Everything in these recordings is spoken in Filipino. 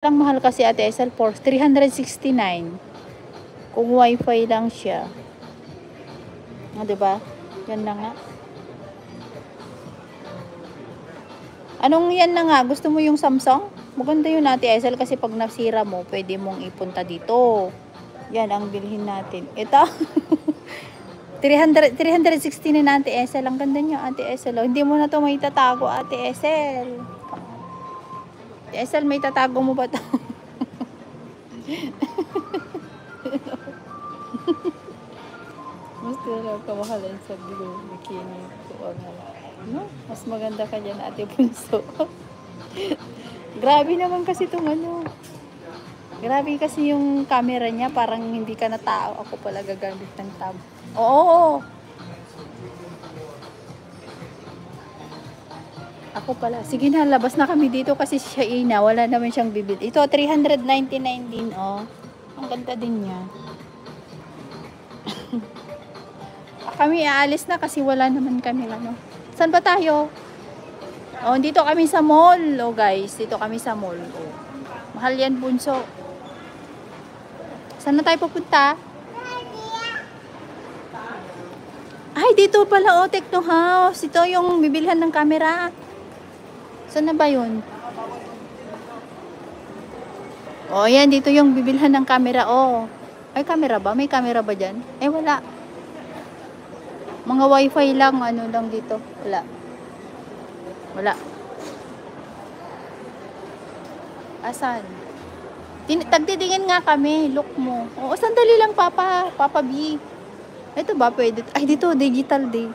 Ang mahal kasi Ate Esel for 369. Kung wifi lang siya. O, diba? Yan na nga. Anong yan na nga? Gusto mo yung Samsung? Maganda yun Ate Esel kasi pag nasira mo, pwede mong ipunta dito. Yan ang bilhin natin. Ito. 360 na Ate Esel. Ang ganda niya Ate Esel. Oh, hindi mo na to may tatago Ate Esel. Ate Esel, may tatago mo ba to? Mas talaga kamahalan sa blue bikini ko no? Mas maganda ka dyan Ate Bunso. Grabe naman kasi itong ano. Grabe kasi yung camera niya, parang hindi ka na tao. Ako pala gagamit ng tab. Oo. Ako pala. Sige na, labas na kami dito kasi siya ina. Wala naman siyang bibili. Ito, 399 din, oh. Ang ganda din niya. Kami aalis na kasi wala naman kami, ano. Saan ba tayo? Oh, dito kami sa mall, oh guys. Dito kami sa mall, oh. Mahal yan, Bunso. Saan na tayo pupunta? Ay, dito pala, oh, Techno House. Ito yung bibilhan ng camera. Saan na ba yun? Oh, yan. Dito yung bibilhan ng camera, oh. Ay, camera ba? May camera ba dyan? Eh, wala. Mga wifi lang, ano lang dito. Wala. Wala. Asan? Tagtitingin nga kami. Look mo. Oo, sandali lang, Papa. Papa B. Ito ba pwede? Ay, dito. Digital day.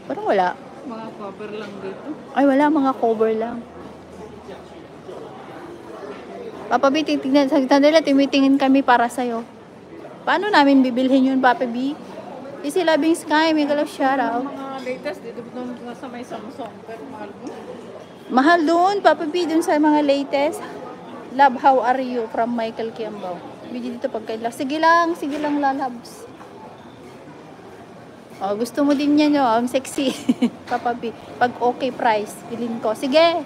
Parang wala. Mga cover lang dito. Ay, wala. Mga cover lang. Papa B, titignan. Sandali, tumitingin kami para sa'yo. Paano namin bibilhin yun, Papa B? Easy Loving Sky. May galaw shoutout. Mga latest dito doon sa may Samsung. Pero mahal mo. Mahal doon, Papa B, doon sa mga latest. Love, how are you? From Michael Kiambaw. Video dito pagkaila. Sige lang, lalabs. Oh, gusto mo din yan, no? Ang sexy. Papa B. Pag okay price, bilhin ko. Sige.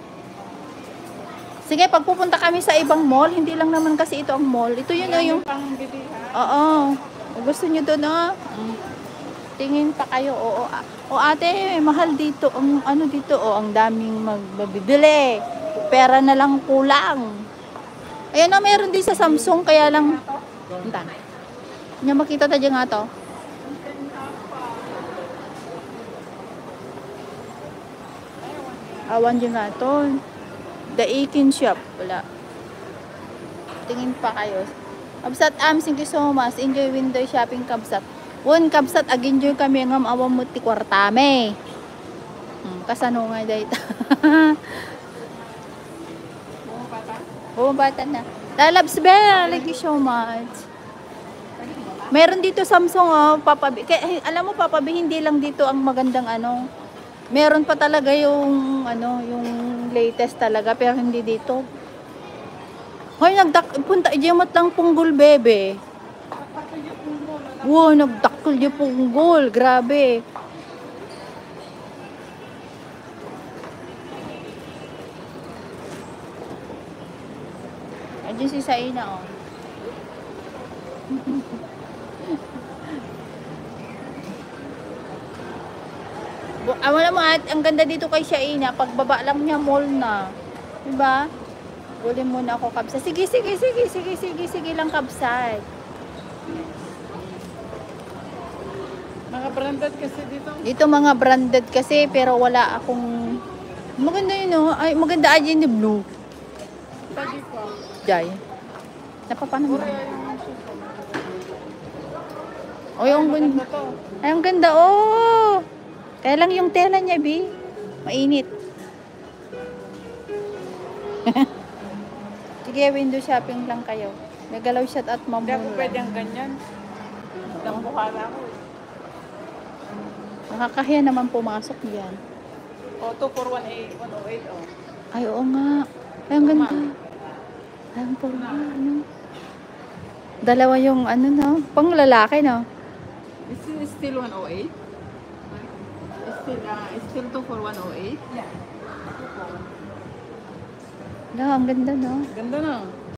Sige, pag pupunta kami sa ibang mall, hindi lang naman kasi ito ang mall. Ito yun, yung... Oo. Gusto nyo doon, oh. Tingin pa kayo, oo. O ate, mahal dito. Ang ano dito, oh, ang daming magbibili. Pera na lang kulang. Ayan na, meron din sa Samsung, kaya lang... Punta. Hindi makita tayo nga to. Awan dyan nga to. The 18 shop. Wala. Tingin pa kayo. Kabsat thank you so much. Enjoy window shopping kabsat. Won kabsat ag-enjoy kami ngam awam mo ti kwartame. Kasano nga dito. Bata na. Lalabs Bell, thank you so much. Meron dito Samsung, oh, Papa B. Alam mo, Papa B, hindi lang dito ang magandang ano. Meron pa talaga yung ano, yung latest talaga, pero hindi dito. Hoy, punta ijemat lang punggol, bebe. Wow, nagdakkel yung punggol. Grabe. Diyan si Saina, oh. Wala mo at ang ganda dito kay Saina, pagbaba lang niya mall na. Diba? Uli muna ako kabsa. Sige lang kabsat. Mga branded kasi dito. Dito mga branded kasi pero wala akong maganda yun, oh. Ay, maganda ay yung blue. Tagi ko. Jay. Napapanahon. Oh, yung ganda. Ay, ang ganda, oh. Kaya lang yung tela niya, Bi. Mainit. Sige, window shopping lang kayo. May galaw shot at mamula. Hindi ako pwede ang ganyan. Namukha na ako. Nakakahiya naman pumasok diyan. O, 2 for 108, oh. Ay, oo nga. Ay, ang ganda. Ay, ang puro, ano. Dalawa yung, ano, no? Pang lalaki, no? Is it still 108? It's still 2 for 108? Yeah. Ang ganda, no? Ganda na.